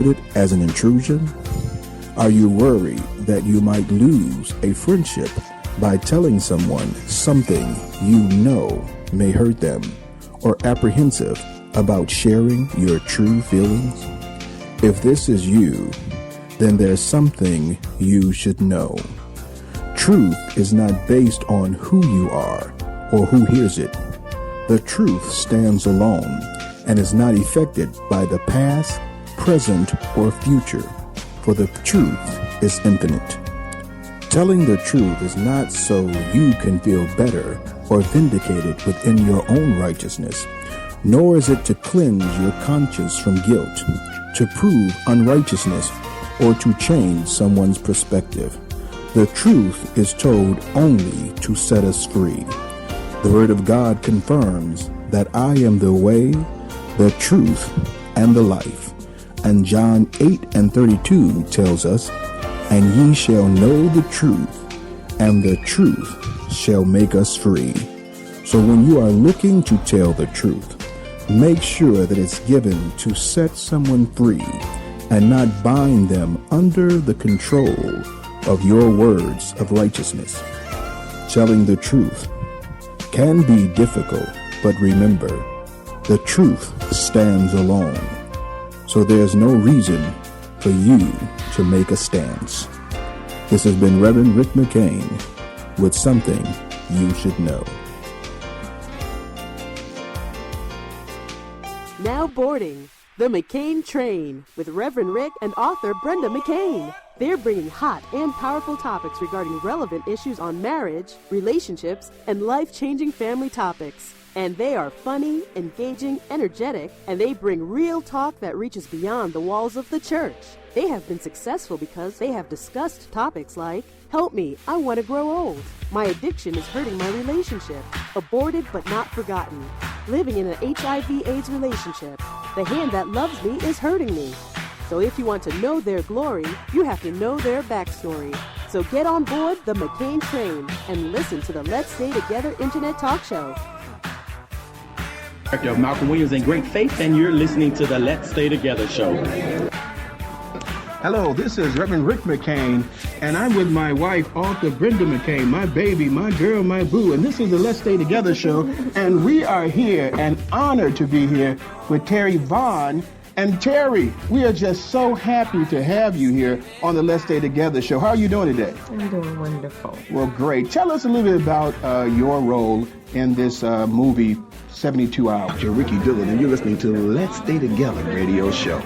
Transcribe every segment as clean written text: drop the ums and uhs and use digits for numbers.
it as an intrusion? Are you worried that you might lose a friendship by telling someone something you know may hurt them, or apprehensive about sharing your true feelings? If this is you, then there's something you should know. Truth is not based on who you are or who hears it. The truth stands alone and is not affected by the past, present, or future, for the truth is infinite. Telling the truth is not so you can feel better or vindicated within your own righteousness, nor is it to cleanse your conscience from guilt, to prove unrighteousness, or to change someone's perspective. The truth is told only to set us free. The Word of God confirms that I am the way, the truth, and the life. And John 8:32 tells us, "And ye shall know the truth, and the truth shall make us free." So when you are looking to tell the truth, make sure that it's given to set someone free and not bind them under the control of your words of righteousness. Telling the truth can be difficult, but remember, the truth stands alone. So there's no reason for you to make a stance. This has been Reverend Rick McCain with Something You Should Know. Now boarding the McCain train with Reverend Rick and author Brenda McCain. They're bringing hot and powerful topics regarding relevant issues on marriage, relationships, and life-changing family topics. And they are funny, engaging, energetic, and they bring real talk that reaches beyond the walls of the church. They have been successful because they have discussed topics like, "Help me, I want to grow old," "My addiction is hurting my relationship," "Aborted but not forgotten," "Living in an HIV/AIDS relationship," "The hand that loves me is hurting me." So if you want to know their glory, you have to know their backstory. So get on board the McCain train and listen to the Let's Stay Together Internet Talk Show. Director of Malcolm Williams and Great Faith, and you're listening to the Let's Stay Together show. Hello, this is Reverend Rick McCain, and I'm with my wife, author Brenda McCain, my baby, my girl, my boo, and this is the Let's Stay Together show, and we are here and honored to be here with Terry Vaughn. And Terry, we are just so happy to have you here on the Let's Stay Together show. How are you doing today? I'm doing wonderful. Well, great. Tell us a little bit about your role in this movie, 72 Hours. You're Ricky Dillon, and you're listening to the Let's Stay Together radio show.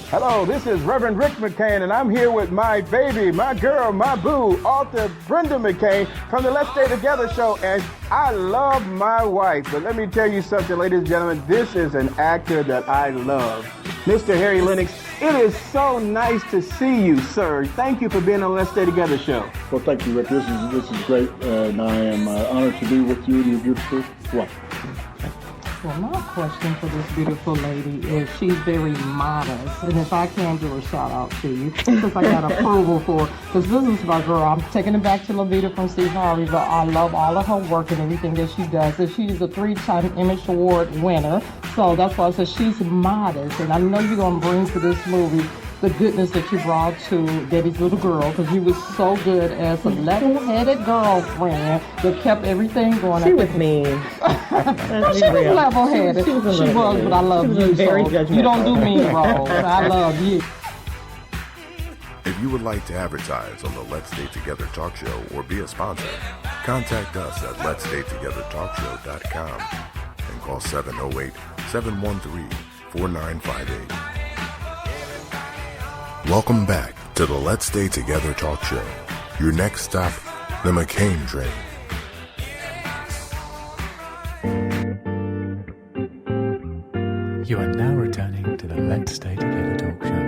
Hello, this is Reverend Rick McCain, and I'm here with my baby, my girl, my boo, author Brenda McCain from the Let's Stay Together show, and I love my wife. But let me tell you something, ladies and gentlemen, this is an actor that I love. Mr. Harry Lennox, it is so nice to see you, sir. Thank you for being on the Let's Stay Together show. Well, thank you, Rick. This is great, and I am honored to be with you and your beautiful wife. Well, my question for this beautiful lady is she's very modest, and if I can give a shout out to you, since I got approval for, because this is my girl, I'm taking it back to Levita from Steve Harvey, but I love all of her work and everything that she does, and she's a 3-time Emmy Award winner, so that's why I said she's modest, and I know you're going to bring to this movie the goodness that you brought to Debbie's little girl, because you was so good as a level-headed girlfriend that kept everything going. She was mean. She was level-headed. She was, but I love you. Very judgmental. You don't do mean roles. I love you. If you would like to advertise on the Let's Stay Together Talk Show or be a sponsor, contact us at letsstaytogethertalkshow.com and call 708-713-4958. Welcome back to the Let's Stay Together Talk Show. Your next stop, the McCain train. You are now returning to the Let's Stay Together Talk Show.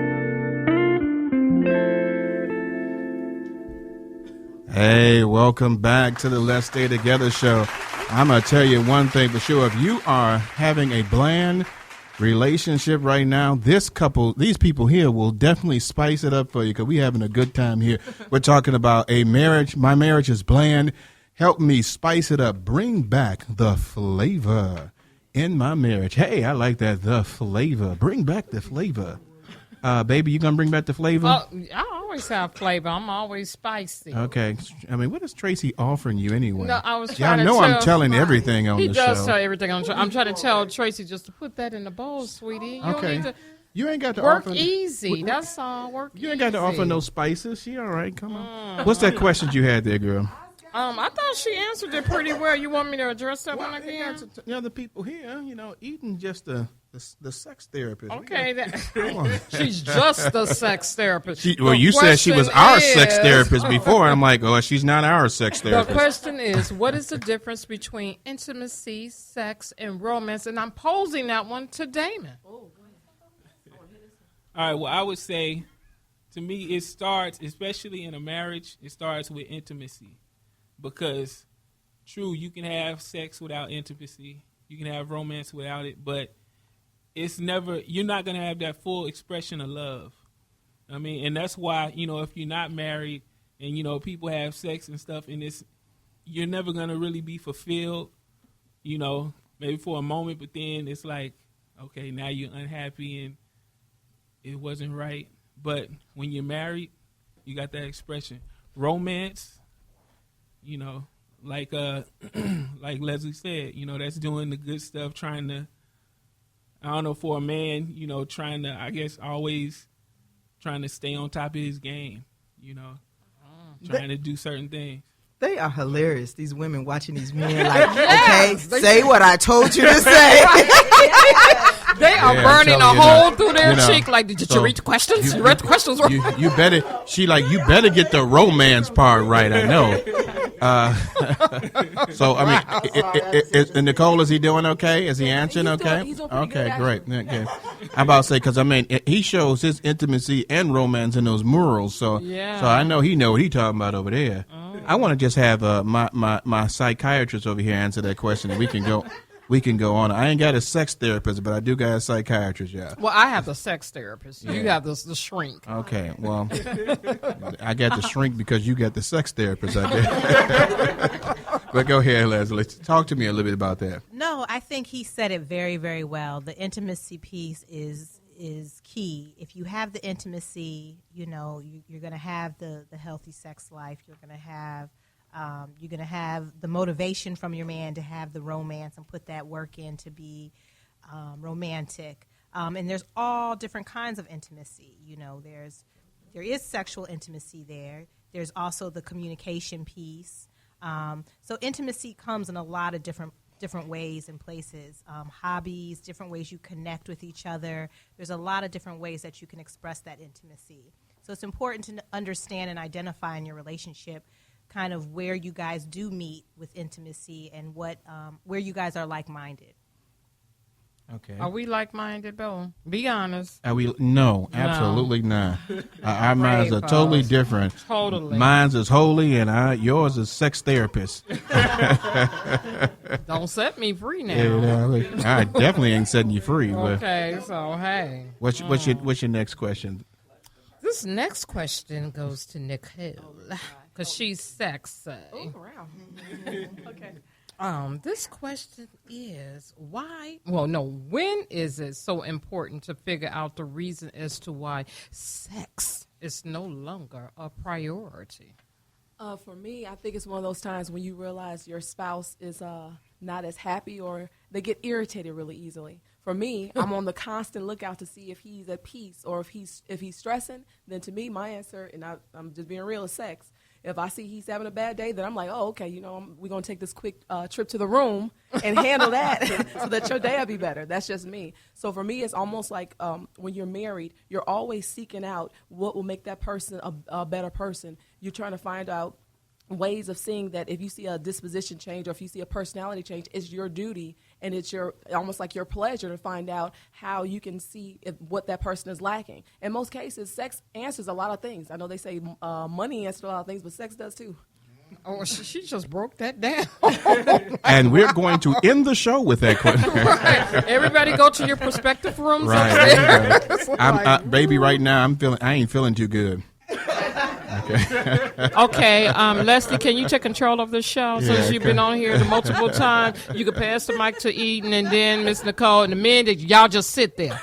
Hey, welcome back to the Let's Stay Together show. I'm going to tell you one thing for sure. If you are having a bland relationship right now, these people here will definitely spice it up for you, because we're having a good time here. We're talking about a marriage. My marriage is bland. Help me spice it up. Bring back the flavor in my marriage. Hey, I like that, the flavor. Bring back the flavor. Baby, you gonna bring back the flavor? I always have flavor. I'm always spicy. Okay. I mean, what is Tracy offering you anyway? No, I was trying to tell. I'm telling everything on the show. He does tell everything on the show. I'm trying to tell Tracy just to put that in the bowl, sweetie. You ain't got to work offer easy. That's all. Work easy. You ain't got to offer no spices. She all right. Come on. What's that question you had there, girl? I thought she answered it pretty well. You want me to address that one again? The people here, Eden just the sex therapist. Okay, she's just the sex therapist. You said she was our sex therapist before. I'm like, she's not our sex therapist. The question is, what is the difference between intimacy, sex, and romance? And I'm posing that one to Damon. All right, well, I would say, to me, it starts, especially in a marriage, it starts with intimacy. Because, true, you can have sex without intimacy. You can have romance without it. But it's never, you're not going to have that full expression of love. I mean, and that's why, if you're not married and, people have sex and stuff, and you're never going to really be fulfilled, maybe for a moment. But then it's like, okay, now you're unhappy and it wasn't right. But when you're married, you got that expression. Romance, like Leslie said, that's doing the good stuff, trying to, I don't know, for a man, trying to, I guess, always trying to stay on top of his game, trying to do certain things. They are hilarious, these women watching these men like, okay, say what I told you to say. They are burning a hole through their cheek. Like, did you read the questions? You read the questions? You better. She you better get the romance part right. I know. So I mean, and Nicole, is he doing okay? Is he answering okay? He's doing okay, good, great. Okay. I'm about to say, because I mean, he shows his intimacy and romance in those murals. So I know he know what he's talking about over there. I want to just have my psychiatrist over here answer that question, and we can go. We can go on. I ain't got a sex therapist, but I do got a psychiatrist, yeah. Well, I have the sex therapist. You have the shrink. Okay, well, I got the shrink because you got the sex therapist, I guess. But go ahead, Leslie. Talk to me a little bit about that. No, I think he said it very, very well. The intimacy piece is key. If you have the intimacy, you're going to have the healthy sex life. You're going to have the motivation from your man to have the romance and put that work in to be romantic. And there's all different kinds of intimacy. There is sexual intimacy there. There's also the communication piece. So intimacy comes in a lot of different ways and places. Hobbies, different ways you connect with each other. There's a lot of different ways that you can express that intimacy. So it's important to understand and identify in your relationship kind of where you guys do meet with intimacy and where you guys are like-minded. Okay. Are we like-minded, Bill? Be honest. Are we? No, absolutely not. Our minds are totally different. Totally. Mine's is holy, and yours is sex therapist. Don't set me free now. I definitely ain't setting you free. Okay, so hey. What's your next question? This next question goes to Nicole. Because she's sexy. Oh, wow. Okay. This question is when is it so important to figure out the reason as to why sex is no longer a priority? For me, I think it's one of those times when you realize your spouse is not as happy or they get irritated really easily. For me, I'm on the constant lookout to see if he's at peace or if he's stressing. Then to me, my answer, and I'm just being real, is sex. If I see he's having a bad day, then I'm like, oh, okay, we're going to take this quick trip to the room and handle that so that your day will be better. That's just me. So for me, it's almost like when you're married, you're always seeking out what will make that person a better person. You're trying to find out ways of seeing that if you see a disposition change or if you see a personality change, it's your duty and it's almost like your pleasure to find out how you can see what that person is lacking. In most cases, sex answers a lot of things. I know they say money answers a lot of things, but sex does too. Oh, she just broke that down. And we're going to end the show with that question. Right. Everybody go to your prospective rooms. Right. Baby, right now I ain't feeling too good. Okay, Leslie, can you take control of the show since you've been on here multiple times? You can pass the mic to Eden and then Miss Nicole and the men. Y'all just sit there.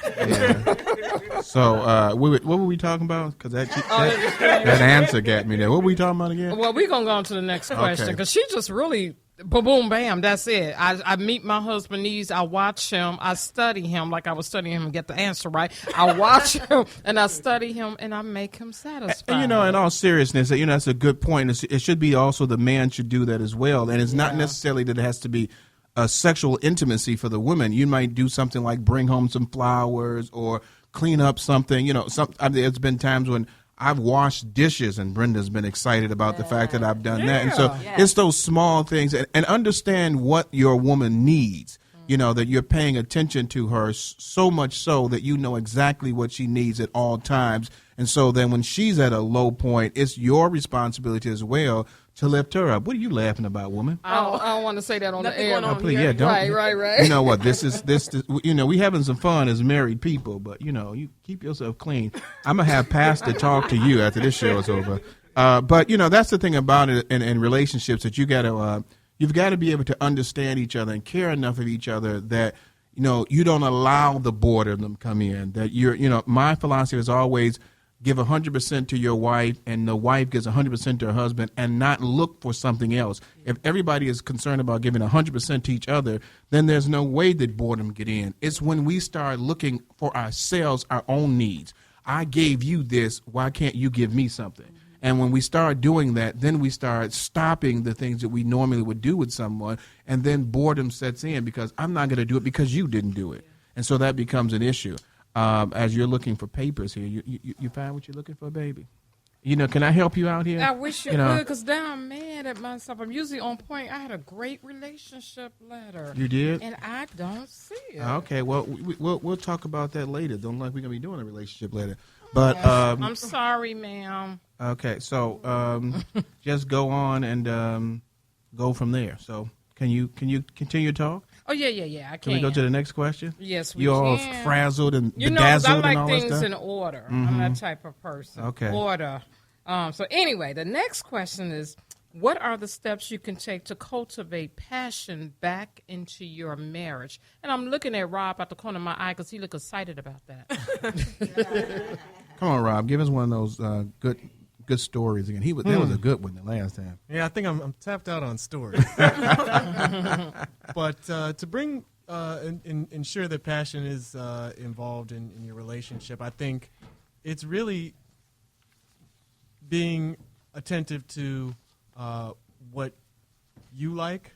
So, what were we talking about? Because that answer got me there. What were we talking about again? Well, we're going to go on to the next question because she just really, boom, bam, that's it. I meet my husband's needs. I watch him. I study him like I was studying him and get the answer right. I watch him and I study him and I make him satisfied. And, in all seriousness, that's a good point. It should be also the man should do that as well. And it's not necessarily that it has to be a sexual intimacy for the woman. You might do something like bring home some flowers or clean up something. There's been times when I've washed dishes and Brenda's been excited about the fact that I've done that. And so it's those small things and understand what your woman needs. That you're paying attention to her so much so that you know exactly what she needs at all times. And so then when she's at a low point, it's your responsibility as well to lift her up. What are you laughing about, woman? I don't want to say that on the air. Please, don't. Right. You know what? This is we having some fun as married people, but you keep yourself clean. I'm gonna have Pastor talk to you after this show is over. But that's the thing about it in relationships that you've got to be able to understand each other and care enough of each other that you don't allow the boredom to come in. That my philosophy is always give 100% to your wife, and the wife gives 100% to her husband, and not look for something else. If everybody is concerned about giving 100% to each other, then there's no way that boredom get in. It's when we start looking for ourselves, our own needs. I gave you this, why can't you give me something? And when we start doing that, then we start stopping the things that we normally would do with someone, and then boredom sets in because I'm not going to do it because you didn't do it. And so that becomes an issue. As you're looking for papers here, you find what you're looking for, baby? Can I help you out here? I wish you could, because now I'm mad at myself. I'm usually on point. I had a great relationship letter. You did? And I don't see it. Okay, well, we'll talk about that later. Don't like we're going to be doing a relationship letter. But I'm sorry, ma'am. Okay, so just go on and go from there. So can you continue to talk? Oh, yeah, I can. Can we go to the next question? Yes, we You're all can. frazzled and bedazzled I and all like that things stuff? in order. I'm that type of person. Okay. Order. So anyway, the next question is, what are the steps you can take to cultivate passion back into your marriage? And I'm looking at Rob out the corner of my eye because he look excited about that. Come on, Rob. Give us one of those good stories again. That was a good one the last time. Yeah, I think I'm tapped out on stories. But to bring ensure that passion is involved in your relationship, I think it's really being attentive to what you like,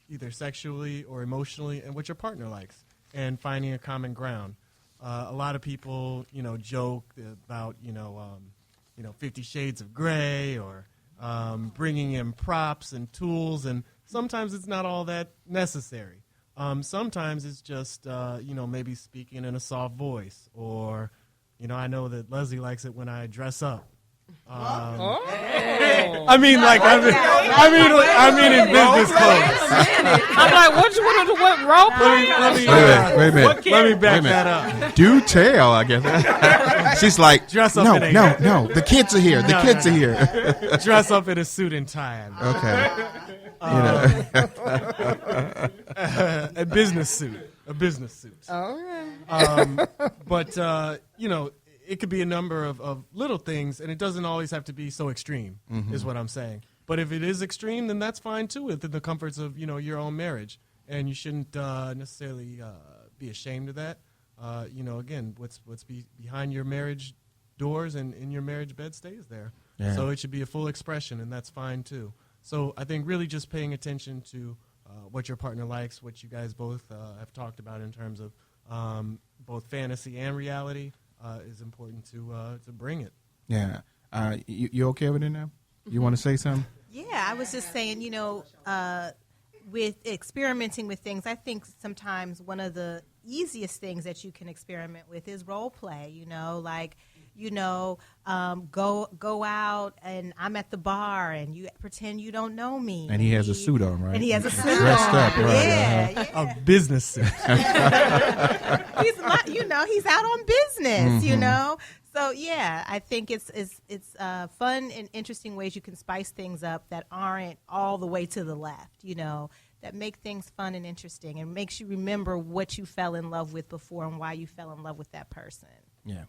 either sexually or emotionally, and what your partner likes, and finding a common ground. A lot of people, joke about, 50 Shades of Grey or bringing in props and tools, and sometimes it's not all that necessary. Sometimes it's just, maybe speaking in a soft voice, or, I know that Leslie likes it when I dress up. I mean in business clothes. I'm like, what you want to do? What rope? Wait a minute. Let me back that up. Do tell, I guess. She's like, dress up. No. The kids are here. The kids are here. Dress up in a suit and tie. Okay. A business suit. All right. But it could be a number of little things, and it doesn't always have to be so extreme, is what I'm saying. But if it is extreme, then that's fine too, within the comforts of your own marriage, and you shouldn't necessarily be ashamed of that. Again, what's behind your marriage doors and in your marriage bed stays there. Yeah. So it should be a full expression, and that's fine too. So I think really just paying attention to what your partner likes, what you guys both have talked about in terms of both fantasy and reality. Is important to bring it. Yeah. You okay with it now? You want to say something? Yeah, I was just saying, with experimenting with things, I think sometimes one of the easiest things that you can experiment with is role play, go out and I'm at the bar and you pretend you don't know me. And he has a suit on, right? And he has a suit dressed on. up, right? Yeah. A business suit. He's out on business, So yeah, I think it's fun and interesting ways you can spice things up that aren't all the way to the left, that make things fun and interesting and makes you remember what you fell in love with before and why you fell in love with that person. Yeah.